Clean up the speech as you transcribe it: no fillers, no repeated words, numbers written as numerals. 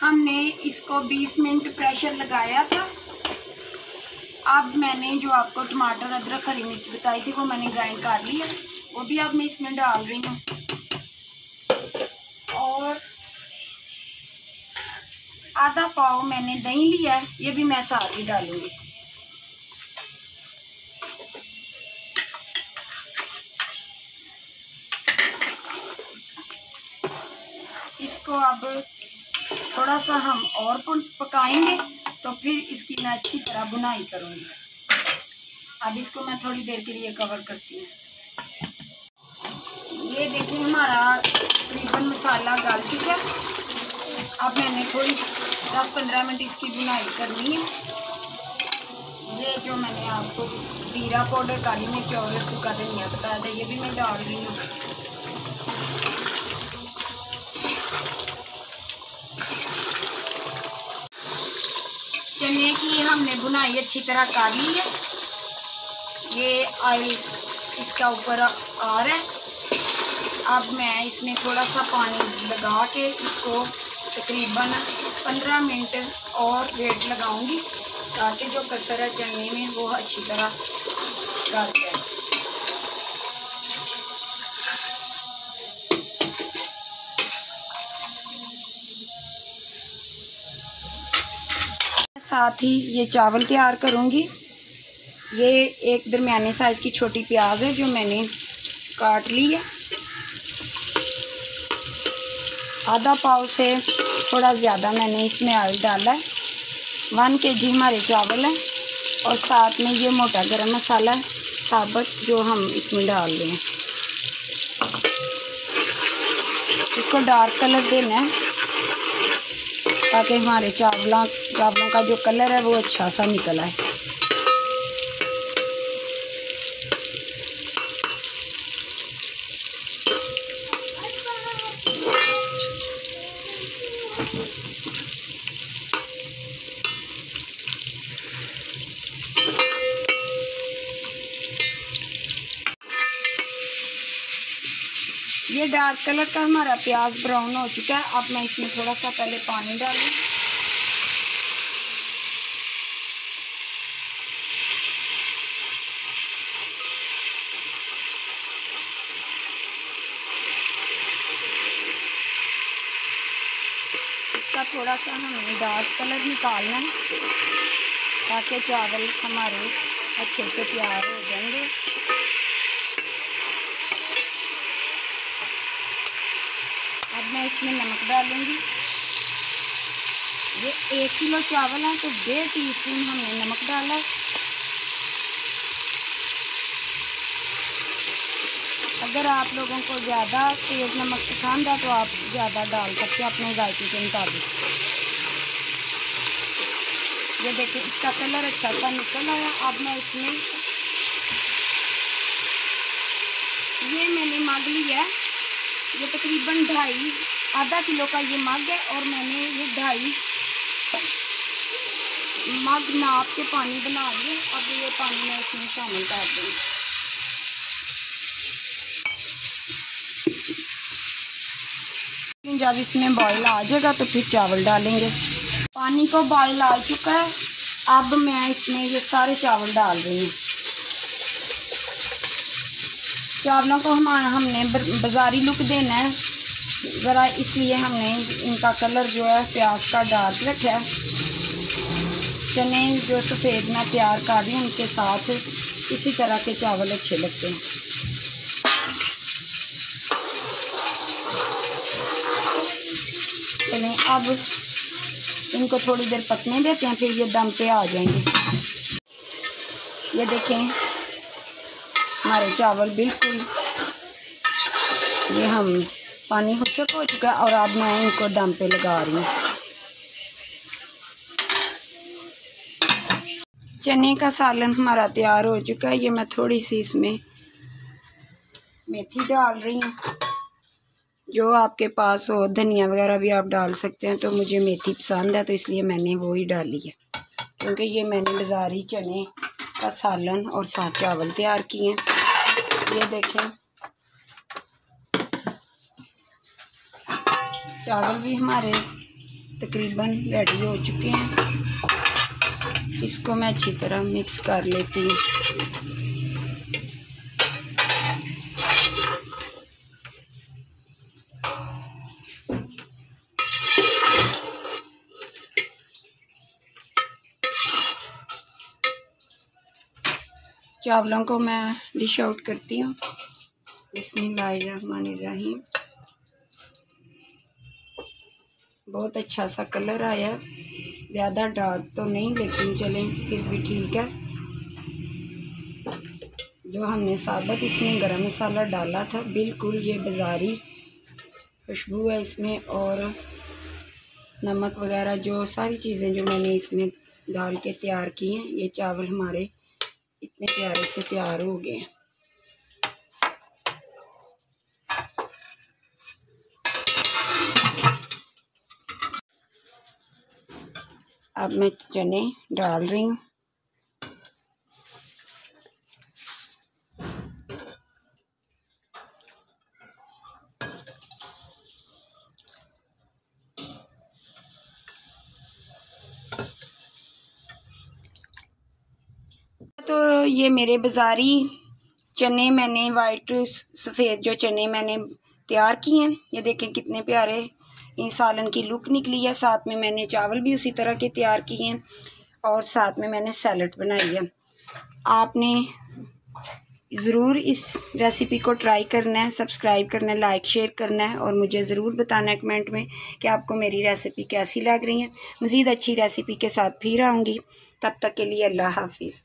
हमने इसको 20 minute pressure लगाया था। अब मैंने जो आपको टमाटर, अदरक, हरी मिर्च बताई थी वो मैंने ग्राइंड कर लिया, वो भी अब मैं इसमें डाल रही हूँ। और आधा पाव मैंने दही लिया है, ये भी मैं साथ ही डालूंगी। इसको अब थोड़ा सा हम और पकाएंगे तो फिर इसकी मैं अच्छी तरह बुनाई करूँगी। अब इसको मैं थोड़ी देर के लिए कवर करती हूँ। ये देखिए हमारा तकरीबन मसाला गल चुका है। अब मैंने थोड़ी 10-15 मिनट इसकी बुनाई करनी है। ये जो मैंने आपको जीरा पाउडर, काली मिर्च और सूखा धनिया बताया था, ये भी मैं डाल रही हूँ। चने की हमने बुनाई अच्छी तरह कर ली है। ये ऑयल इसका ऊपर आ रहा है। अब मैं इसमें थोड़ा सा पानी लगा के इसको तकरीबन 15 मिनट और वेट लगाऊंगी ताकि जो कसर है चने में वो अच्छी तरह गल जाए। साथ ही ये चावल तैयार करूंगी। ये एक दरमियाने साइज़ की छोटी प्याज है जो मैंने काट ली है। आधा पाव से थोड़ा ज़्यादा मैंने इसमें ऑयल डाला है। 1 kg हमारे चावल हैं और साथ में ये मोटा गरम मसाला साबुत जो हम इसमें डाल दें। इसको डार्क कलर देना है ताकि हमारे चावलों का जो कलर है वो अच्छा सा निकल आए। ये डार्क कलर का हमारा प्याज ब्राउन हो चुका है। अब मैं इसमें थोड़ा सा पहले पानी डालूँ। इसका थोड़ा सा हमें डार्क कलर निकालना है ताकि चावल हमारे अच्छे से तैयार हो जाएंगे। अब मैं इसमें नमक डालूंगी। ये 1 किलो चावल है तो 1.5 टीस्पून हमने नमक डाला है। अगर आप लोगों को ज़्यादा तेज़ नमक पसंद है तो आप ज़्यादा डाल सकते हैं अपने जायके के मुताबिक। ये देखिए इसका कलर अच्छा सा निकल आया। अब मैं इसमें ये मैंने मग लिया है। ये तकरीबन आधा किलो का ये मग है और मैंने ये 2.5 मग नाप के पानी बना लिए। अब ये पानी मैं इसमें शामिल कर दूँगी। जब इसमें बॉईल आ जाएगा तो फिर चावल डालेंगे। पानी को बॉईल आ चुका है। अब मैं इसमें ये सारे चावल डाल रही हूँ। चावलों को हमने बाज़ारी लुक देना है ज़रा, इसलिए हमने इनका कलर जो है प्याज का डार्क रखा है। चने जो सफ़ेद मैं तैयार कर रही हूँ उनके साथ इसी तरह के चावल अच्छे लगते हैं। चलें अब इनको थोड़ी देर पकने देते हैं, फिर ये दम पे आ जाएंगे। ये देखें हमारे चावल बिल्कुल ये हम पानी खुशक हो चुका है और अब मैं इनको दम पे लगा रही हूँ। चने का सालन हमारा तैयार हो चुका है। ये मैं थोड़ी सी इसमें मेथी डाल रही हूँ। जो आपके पास हो, धनिया वगैरह भी आप डाल सकते हैं। तो मुझे मेथी पसंद है तो इसलिए मैंने वो ही डाली है, क्योंकि ये मैंने बाज़ारी चने का सालन और साथ चावल तैयार किए हैं। ये देखें चावल भी हमारे तकरीबन रेडी हो चुके हैं। इसको मैं अच्छी तरह मिक्स कर लेती हूँ। चावलों को मैं डिश आउट करती हूँ। बिस्मिल्लाहिर्रहमानिर्रहीम। बहुत अच्छा सा कलर आया, ज़्यादा डार्क तो नहीं लेकिन चलें फिर भी ठीक है। जो हमने साबुत इसमें गरम मसाला डाला था, बिल्कुल ये बाज़ारी खुशबू है इसमें, और नमक वगैरह जो सारी चीज़ें जो मैंने इसमें डाल के तैयार की हैं, ये चावल हमारे इतने प्यारे से तैयार हो गए हैं। अब मैं चने डाल रही हूँ। तो ये मेरे बाज़ारी चने मैंने वाइट सफ़ेद जो चने मैंने तैयार किए हैं, ये देखें कितने प्यारे इन सालन की लुक निकली है। साथ में मैंने चावल भी उसी तरह के तैयार किए हैं और साथ में मैंने सैलड बनाई है। आपने ज़रूर इस रेसिपी को ट्राई करना है, सब्सक्राइब करना है, लाइक शेयर करना है और मुझे ज़रूर बताना है कमेंट में कि आपको मेरी रेसिपी कैसी लग रही है। मज़ीद अच्छी रेसिपी के साथ फिर आऊँगी, तब तक के लिए अल्लाह हाफिज़।